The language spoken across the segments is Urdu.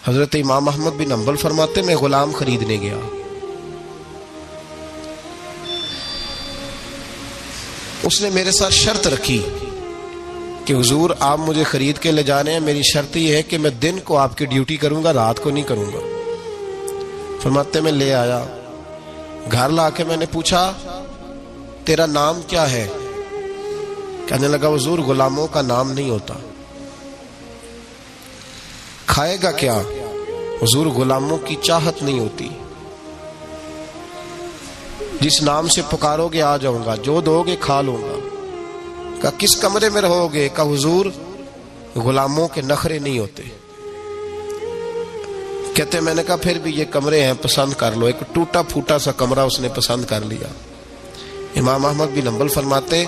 حضرت امام احمد بن حنبل فرماتے میں غلام خریدنے گیا، اس نے میرے ساتھ شرط رکھی کہ حضور آپ مجھے خرید کے لے جانے ہیں، میری شرط یہ ہے کہ میں دن کو آپ کی ڈیوٹی کروں گا، رات کو نہیں کروں گا۔ فرماتے میں لے آیا، گھر لا کے میں نے پوچھا تیرا نام کیا ہے؟ کہنے لگا حضور غلاموں کا نام نہیں ہوتا۔ کھائے گا کیا؟ حضور غلاموں کی چاہت نہیں ہوتی، جس نام سے پکارو گے آ جاؤں گا، جو دو گے کھا لوں گا۔ کہا کس کمرے میں رہو گے؟ کہا حضور غلاموں کے نخرے نہیں ہوتے۔ کہتے میں نے کہا پھر بھی یہ کمرے ہیں پسند کر لو۔ ایک ٹوٹا پھوٹا سا کمرہ اس نے پسند کر لیا۔ امام احمد بن حنبل فرماتے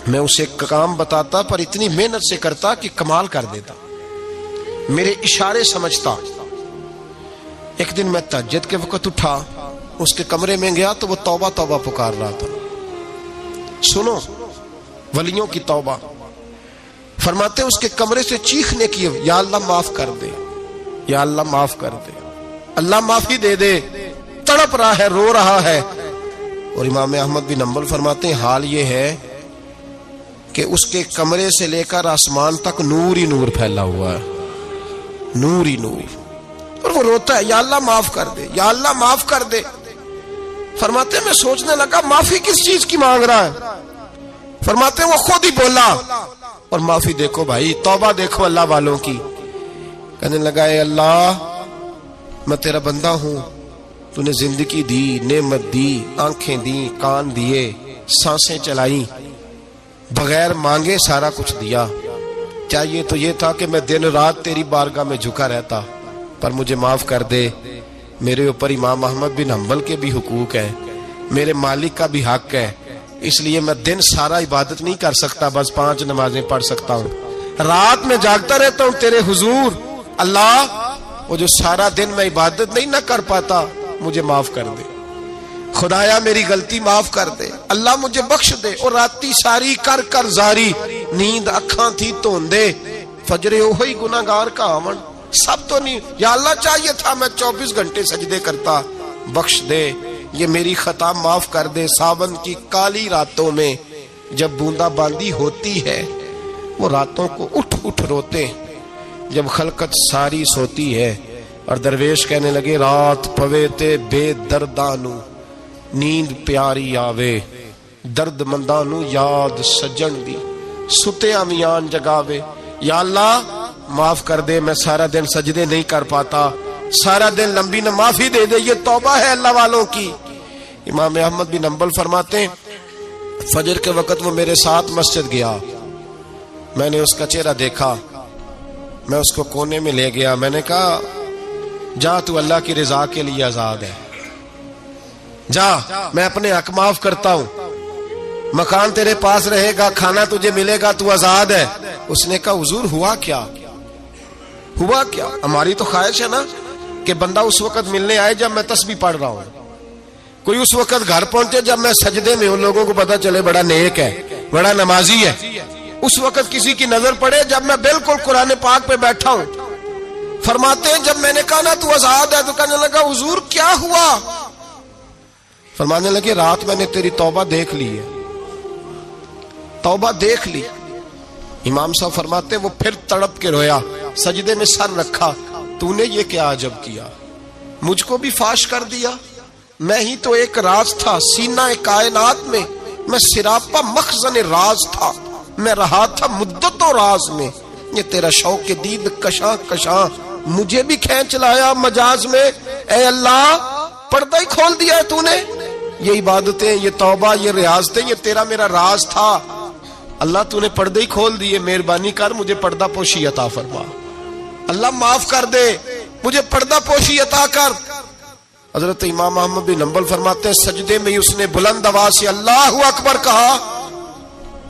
میں اسے کام بتاتا پر اتنی محنت سے کرتا کہ کمال کر دیتا، میرے اشارے سمجھتا۔ ایک دن میں تہجد کے وقت اٹھا، اس کے کمرے میں گیا تو وہ توبہ توبہ پکار رہا تھا۔ سنو ولیوں کی توبہ۔ فرماتے اس کے کمرے سے چیخنے کی، یا اللہ معاف کر دے، یا اللہ معاف کر دے، اللہ معافی دے دے، تڑپ رہا ہے، رو رہا ہے۔ اور امام احمد بن حنبل فرماتے ہیں حال یہ ہے کہ اس کے کمرے سے لے کر آسمان تک نور ہی نور پھیلا ہوا ہے، نور ہی نور، اور وہ روتا ہے یا اللہ معاف کر دے، یا اللہ معاف کر دے۔ فرماتے میں سوچنے لگا معافی کس چیز کی مانگ رہا ہے؟ فرماتے وہ خود ہی بولا، اور معافی دیکھو بھائی، توبہ دیکھو اللہ والوں کی۔ کہنے لگا اے اللہ میں تیرا بندہ ہوں، تو نے زندگی دی، نعمت دی، آنکھیں دی، کان دیے، سانسیں چلائی، بغیر مانگے سارا کچھ دیا۔ چاہیے تو یہ تھا کہ میں دن رات تیری بارگاہ میں جھکا رہتا، پر مجھے معاف کر دے۔ میرے اوپر امام احمد بن حنبل کے بھی حقوق ہیں، میرے مالک کا بھی حق ہے، اس لیے میں دن سارا عبادت نہیں کر سکتا، بس 5 نمازیں پڑھ سکتا ہوں، رات میں جاگتا رہتا ہوں تیرے حضور۔ اللہ وہ جو سارا دن میں عبادت نہیں نہ کر پاتا مجھے معاف کر دے، خدایا میری غلطی معاف کر دے، اللہ مجھے بخش دے۔ اور راتی ساری کر کر زاری، نیند اکھاں تھی توندے، فجرے اوہی گناہگار کا آون، سب تو نہیں، یا اللہ چاہیے تھا میں 24 گھنٹے سجدے کرتا، بخش دے، یہ میری خطا معاف کر دے۔ ساون کی کالی راتوں میں جب بوندا باندی ہوتی ہے، وہ راتوں کو اٹھ اٹھ روتے، جب خلقت ساری سوتی ہے، اور درویش کہنے لگے رات پوے تے بے دردانو، نیند پیاری آوے، درد مندانو یاد سجن دی، ستے امیان جگاوے۔ یا اللہ معاف کر دے، میں سارا دن سجدے نہیں کر پاتا، سارا دن لمبی نہ، معافی دے دے، یہ توبہ ہے اللہ والوں کی۔ امام احمد بن حنبل فرماتے ہیں فجر کے وقت وہ میرے ساتھ مسجد گیا، میں نے اس کا چہرہ دیکھا، میں اس کو کونے میں لے گیا، میں نے کہا جا تو اللہ کی رضا کے لیے آزاد ہے، جا میں اپنے حق معاف کرتا ہوں، مکان تیرے پاس رہے گا، کھانا تجھے ملے گا، تو آزاد ہے۔ اس نے کہا حضور ہوا کیا؟ ہوا کیا؟ ہماری تو خواہش ہے نا کہ بندہ اس وقت ملنے آئے جب میں تسبیح پڑھ رہا ہوں، کوئی اس وقت گھر پہنچے جب میں سجدے میں ہوں، لوگوں کو پتا چلے بڑا نیک ہے، بڑا نمازی ہے۔ اس وقت کسی کی نظر پڑے جب میں بالکل قرآن پاک پہ بیٹھا ہوں۔ فرماتے ہیں جب میں نے کہا نا تو آزاد ہے، تو کہنے لگا حضور کیا ہوا؟ فرمانے لگے رات میں نے تیری توبہ دیکھ لی ہے، توبہ دیکھ لی۔ امام صاحب فرماتے وہ پھر تڑپ کے رویا، سجدے میں سر رکھا، تو نے یہ کیا عجب کیا، مجھ کو بھی فاش کر دیا، میں ہی تو ایک راز تھا سینہ کائنات میں، میں سراپا مخزن راز تھا، میں رہا تھا مدتوں راز میں، یہ تیرا شوق دید کشاں کشاں مجھے بھی کھینچ لایا مجاز میں۔ اے اللہ پردہ ہی کھول دیا ہے تو نے، یہ عبادتیں، یہ توبہ، یہ ریاضتیں، یہ تیرا میرا راز تھا، اللہ تو نے پردے ہی کھول دیے، مہربانی کر مجھے پردہ پوشی عطا فرما، اللہ معاف کر دے، مجھے پردہ پوشی عطا کر۔ حضرت امام احمد بن حنبل فرماتے ہیں سجدے میں اس نے بلند آواز سے اللہ اکبر کہا،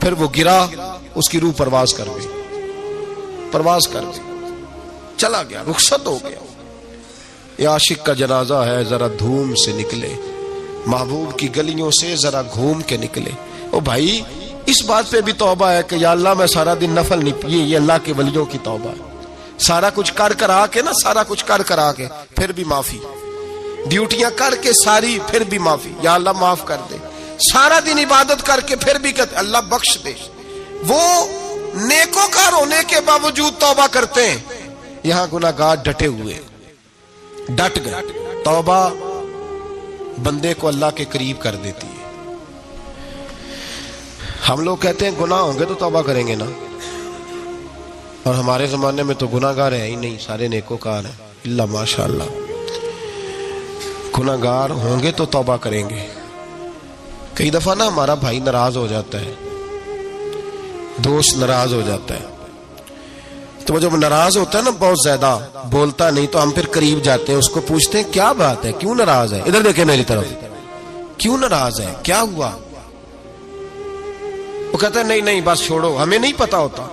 پھر وہ گرا، اس کی روح پرواز کر گئی، پرواز کر گئی، چلا گیا، رخصت ہو گیا۔ یہ عاشق کا جنازہ ہے، ذرا دھوم سے نکلے، محبوب کی گلیوں سے ذرا گھوم کے نکلے۔ او بھائی اس بات پہ بھی توبہ ہے کہ یا اللہ میں سارا دن نفل نہیں، یہ اللہ کے ولیوں کی توبہ ہے، سارا کچھ کر کرا کے نا، سارا کچھ کر کرا کے پھر بھی معافی، ڈیوٹیاں کر کے ساری پھر بھی معافی، یا اللہ معاف کر دے، سارا دن عبادت کر کے پھر بھی کہتے اللہ بخش دے۔ وہ نیکوکار ہونے کے باوجود توبہ کرتے ہیں، یہاں گناہگار ڈٹے ہوئے، ڈٹ گئے۔ توبہ بندے کو اللہ کے قریب کر دیتی ہے۔ ہم لوگ کہتے ہیں گناہ ہوں گے تو توبہ کریں گے نا، اور ہمارے زمانے میں تو گناہگار ہے ہی نہیں، سارے نیکوکار ہیں، اللہ ماشاء اللہ۔ گناہگار ہوں گے تو توبہ کریں گے۔ کئی دفعہ نا ہمارا بھائی ناراض ہو جاتا ہے، دوست ناراض ہو جاتا ہے، تو وہ جب ناراض ہوتا ہے نا بہت زیادہ بولتا نہیں، تو ہم پھر قریب جاتے ہیں، اس کو پوچھتے ہیں کیا بات ہے، کیوں ناراض ہے، ادھر دیکھیں میری طرف، کیوں ناراض ہے، کیا ہوا؟ وہ کہتا ہے نہیں نہیں بس چھوڑو، ہمیں نہیں پتا ہوتا،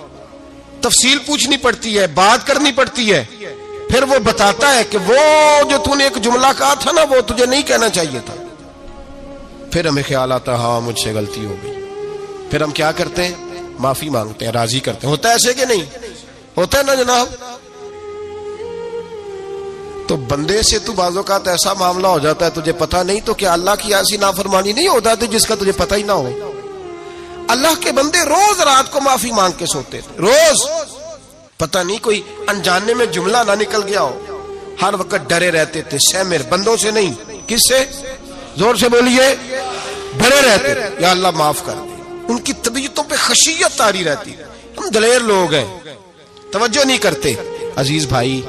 تفصیل پوچھنی پڑتی ہے، بات کرنی پڑتی ہے، پھر وہ بتاتا ہے کہ وہ جو تو نے ایک جملہ کہا تھا نا وہ تجھے نہیں کہنا چاہیے تھا۔ پھر ہمیں خیال آتا ہے ہاں مجھ سے غلطی ہو گئی، پھر ہم کیا کرتے ہیں؟ معافی مانگتے ہیں، راضی کرتے ہیں۔ ہوتا ہے ایسے کہ نہیں ہوتا ہے نا جناب؟ تو بندے سے تو بعض اوقات ایسا معاملہ ہو جاتا ہے تجھے پتہ نہیں، تو کیا اللہ کی ایسی نافرمانی نہیں ہوتا تھی جس کا تجھے پتہ ہی نہ ہو؟ اللہ کے بندے روز رات کو معافی مانگ کے سوتے تھے، روز، پتہ نہیں کوئی انجانے میں جملہ نہ نکل گیا ہو، ہر وقت ڈرے رہتے تھے، سہمر، بندوں سے نہیں، کس سے؟ زور سے بولیے، ڈرے رہتے تھے، یا اللہ معاف کر دے۔ ان کی طبیعتوں پہ خشیت طاری رہتی۔ ہم دلیر لوگ ہیں، توجہ نہیں کرتے عزیز بھائی،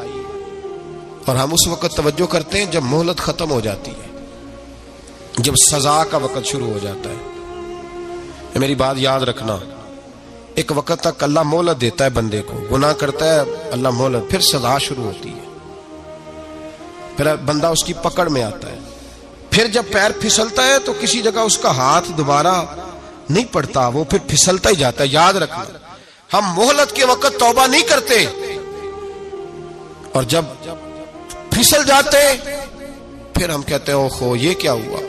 اور ہم اس وقت توجہ کرتے ہیں جب مہلت ختم ہو جاتی ہے، جب سزا کا وقت شروع ہو جاتا ہے۔ میری بات یاد رکھنا، ایک وقت تک اللہ مہلت دیتا ہے بندے کو، گناہ کرتا ہے اللہ مہلت، پھر سزا شروع ہوتی ہے، پھر بندہ اس کی پکڑ میں آتا ہے، پھر جب پیر پھسلتا ہے تو کسی جگہ اس کا ہاتھ دوبارہ نہیں پڑتا، وہ پھر پھسلتا ہی جاتا ہے۔ یاد رکھنا، ہم مہلت کے وقت توبہ نہیں کرتے، اور جب پھسل جاتے پھر ہم کہتے ہیں اوہو یہ کیا ہوا،